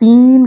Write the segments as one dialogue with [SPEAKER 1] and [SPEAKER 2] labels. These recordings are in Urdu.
[SPEAKER 1] 3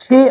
[SPEAKER 1] 6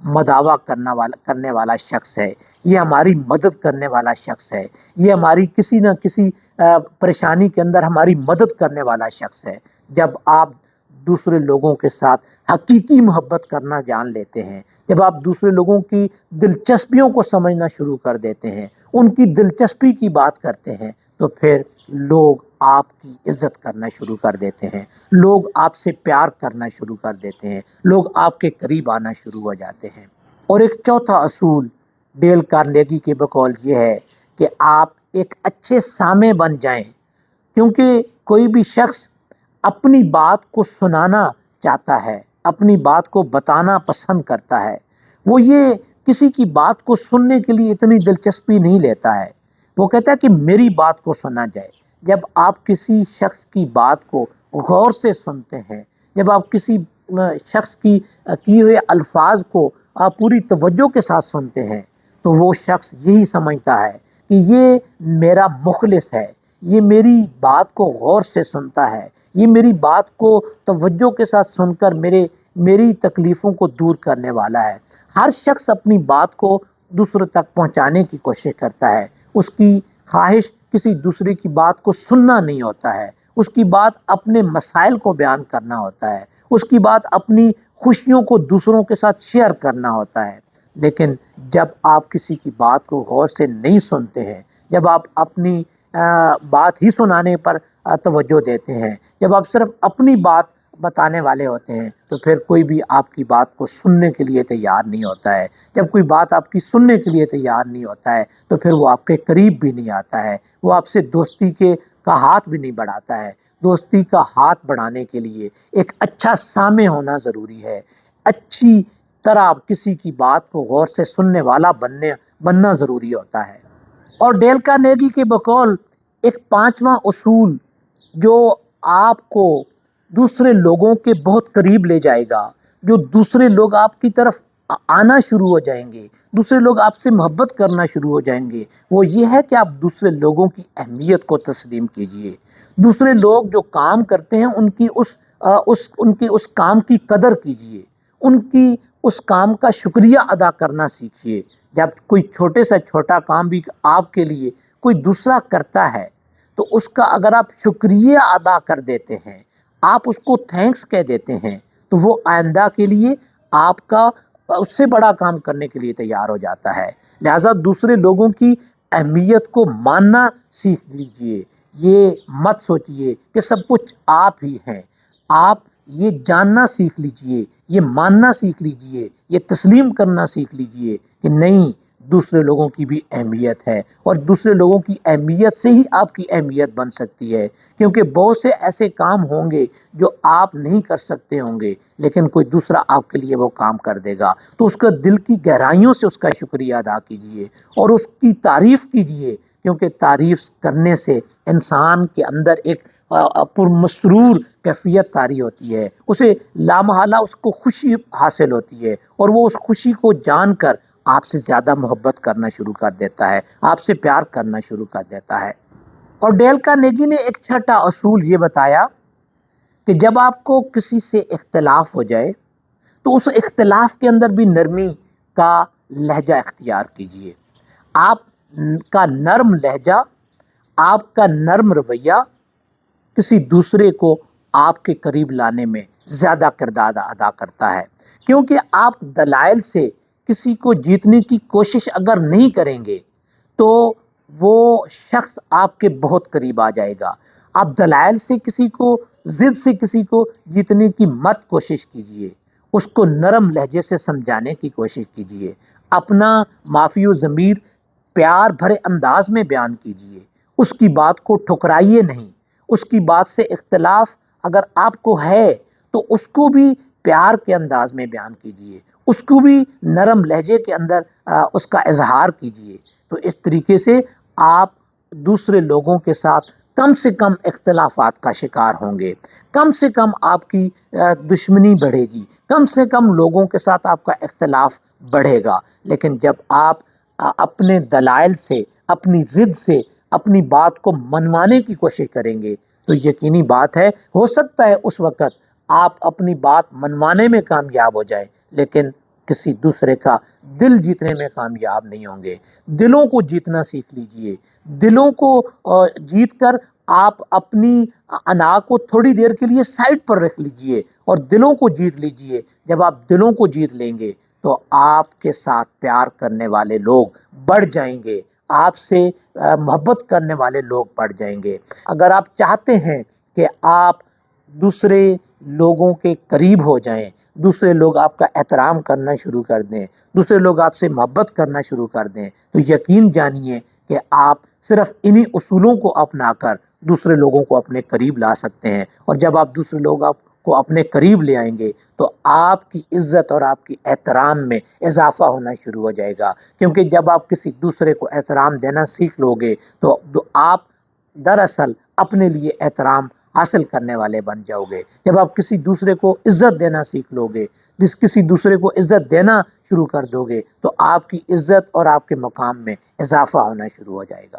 [SPEAKER 1] مداوا کرنے والا شخص ہے، یہ ہماری مدد کرنے والا شخص ہے، یہ ہماری کسی نہ کسی پریشانی کے اندر ہماری مدد کرنے والا شخص ہے۔ جب آپ دوسرے لوگوں کے ساتھ حقیقی محبت کرنا جان لیتے ہیں، جب آپ دوسرے لوگوں کی دلچسپیوں کو سمجھنا شروع کر دیتے ہیں، ان کی دلچسپی کی بات کرتے ہیں، تو پھر لوگ آپ کی عزت کرنا شروع کر دیتے ہیں، لوگ آپ سے پیار کرنا شروع کر دیتے ہیں، لوگ آپ کے قریب آنا شروع ہو جاتے ہیں۔ اور ایک چوتھا اصول ڈیل کارنیگی کے بقول یہ ہے کہ آپ ایک اچھے سامع بن جائیں، کیونکہ کوئی بھی شخص اپنی بات کو سنانا چاہتا ہے، اپنی بات کو بتانا پسند کرتا ہے، وہ یہ کسی کی بات کو سننے کے لیے اتنی دلچسپی نہیں لیتا ہے، وہ کہتا ہے کہ میری بات کو سنا جائے۔ جب آپ کسی شخص کی بات کو غور سے سنتے ہیں، جب آپ کسی شخص کی کیے ہوئے الفاظ کو آپ پوری توجہ کے ساتھ سنتے ہیں، تو وہ شخص یہی سمجھتا ہے کہ یہ میرا مخلص ہے، یہ میری بات کو غور سے سنتا ہے، یہ میری بات کو توجہ کے ساتھ سن کر میری تکلیفوں کو دور کرنے والا ہے۔ ہر شخص اپنی بات کو دوسروں تک پہنچانے کی کوشش کرتا ہے، اس کی خواہش کسی دوسرے کی بات کو سننا نہیں ہوتا ہے، اس کی بات اپنے مسائل کو بیان کرنا ہوتا ہے، اس کی بات اپنی خوشیوں کو دوسروں کے ساتھ شیئر کرنا ہوتا ہے۔ لیکن جب آپ کسی کی بات کو غور سے نہیں سنتے ہیں، جب آپ اپنی بات ہی سنانے پر توجہ دیتے ہیں، جب آپ صرف اپنی بات بتانے والے ہوتے ہیں، تو پھر کوئی بھی آپ کی بات کو سننے کے لیے تیار نہیں ہوتا ہے۔ جب کوئی بات آپ کی سننے کے لیے تیار نہیں ہوتا ہے، تو پھر وہ آپ کے قریب بھی نہیں آتا ہے، وہ آپ سے دوستی کا ہاتھ بھی نہیں بڑھاتا ہے۔ دوستی کا ہاتھ بڑھانے کے لیے ایک اچھا سامع ہونا ضروری ہے، اچھی طرح کسی کی بات کو غور سے سننے والا بننا ضروری ہوتا ہے۔ اور ڈیل کارنیگی کے بقول ایک پانچواں اصول جو آپ کو دوسرے لوگوں کے بہت قریب لے جائے گا، جو دوسرے لوگ آپ کی طرف آنا شروع ہو جائیں گے، دوسرے لوگ آپ سے محبت کرنا شروع ہو جائیں گے، وہ یہ ہے کہ آپ دوسرے لوگوں کی اہمیت کو تسلیم کیجئے۔ دوسرے لوگ جو کام کرتے ہیں ان کے اس کام کی قدر کیجئے، ان کی اس کام کا شکریہ ادا کرنا سیکھیے۔ جب کوئی چھوٹے سے چھوٹا کام بھی آپ کے لیے کوئی دوسرا کرتا ہے، تو اس کا اگر آپ شکریہ ادا کر دیتے ہیں، آپ اس کو تھینکس کہہ دیتے ہیں، تو وہ آئندہ کے لیے آپ کا اس سے بڑا کام کرنے کے لیے تیار ہو جاتا ہے۔ لہٰذا دوسرے لوگوں کی اہمیت کو ماننا سیکھ لیجئے۔ یہ مت سوچئے کہ سب کچھ آپ ہی ہیں، آپ یہ جاننا سیکھ لیجئے، یہ ماننا سیکھ لیجئے، یہ تسلیم کرنا سیکھ لیجئے کہ نہیں، دوسرے لوگوں کی بھی اہمیت ہے، اور دوسرے لوگوں کی اہمیت سے ہی آپ کی اہمیت بن سکتی ہے، کیونکہ بہت سے ایسے کام ہوں گے جو آپ نہیں کر سکتے ہوں گے، لیکن کوئی دوسرا آپ کے لیے وہ کام کر دے گا، تو اس کا دل کی گہرائیوں سے اس کا شکریہ ادا کیجئے اور اس کی تعریف کیجئے، کیونکہ تعریف کرنے سے انسان کے اندر ایک پرمسرور کیفیت طاری ہوتی ہے، اسے لامحالہ اس کو خوشی حاصل ہوتی ہے، اور وہ اس خوشی کو جان کر آپ سے زیادہ محبت کرنا شروع کر دیتا ہے، آپ سے پیار کرنا شروع کر دیتا ہے۔ اور ڈیل کارنیگی نے ایک چھٹا اصول یہ بتایا کہ جب آپ کو کسی سے اختلاف ہو جائے تو اس اختلاف کے اندر بھی نرمی کا لہجہ اختیار کیجئے۔ آپ کا نرم لہجہ، آپ کا نرم رویہ کسی دوسرے کو آپ کے قریب لانے میں زیادہ کردار ادا کرتا ہے، کیونکہ آپ دلائل سے کسی کو جیتنے کی کوشش اگر نہیں کریں گے تو وہ شخص آپ کے بہت قریب آ جائے گا۔ آپ دلائل سے ضد سے کسی کو جیتنے کی مت کوشش کیجئے، اس کو نرم لہجے سے سمجھانے کی کوشش کیجئے، اپنا معافی و ضمیر پیار بھرے انداز میں بیان کیجئے، اس کی بات کو ٹھکرائیے نہیں، اس کی بات سے اختلاف اگر آپ کو ہے تو اس کو بھی پیار کے انداز میں بیان کیجئے، اس کو بھی نرم لہجے کے اندر اس کا اظہار کیجئے۔ تو اس طریقے سے آپ دوسرے لوگوں کے ساتھ کم سے کم اختلافات کا شکار ہوں گے، کم سے کم آپ کی دشمنی بڑھے گی، کم سے کم لوگوں کے ساتھ آپ کا اختلاف بڑھے گا۔ لیکن جب آپ اپنے دلائل سے، اپنی ضد سے اپنی بات کو منوانے کی کوشش کریں گے تو یقینی بات ہے، ہو سکتا ہے اس وقت آپ اپنی بات منوانے میں کامیاب ہو جائیں، لیکن کسی دوسرے کا دل جیتنے میں کامیاب نہیں ہوں گے۔ دلوں کو جیتنا سیکھ لیجئے۔ دلوں کو جیت کر آپ اپنی انا کو تھوڑی دیر کے لیے سائڈ پر رکھ لیجئے اور دلوں کو جیت لیجئے۔ جب آپ دلوں کو جیت لیں گے تو آپ کے ساتھ پیار کرنے والے لوگ بڑھ جائیں گے، آپ سے محبت کرنے والے لوگ بڑھ جائیں گے۔ اگر آپ چاہتے ہیں کہ آپ دوسرے لوگوں کے قریب ہو جائیں، دوسرے لوگ آپ کا احترام کرنا شروع کر دیں، دوسرے لوگ آپ سے محبت کرنا شروع کر دیں، تو یقین جانیے کہ آپ صرف انہی اصولوں کو اپنا کر دوسرے لوگوں کو اپنے قریب لا سکتے ہیں۔ اور جب آپ دوسرے لوگ آپ کو اپنے قریب لے آئیں گے تو آپ کی عزت اور آپ کی احترام میں اضافہ ہونا شروع ہو جائے گا، کیونکہ جب آپ کسی دوسرے کو احترام دینا سیکھ لو گے تو آپ دراصل اپنے لیے احترام حاصل کرنے والے بن جاؤ گے۔ جب آپ کسی دوسرے کو عزت دینا سیکھ لو گے، کسی دوسرے کو عزت دینا شروع کر دو گے تو آپ کی عزت اور آپ کے مقام میں اضافہ ہونا شروع ہو جائے گا۔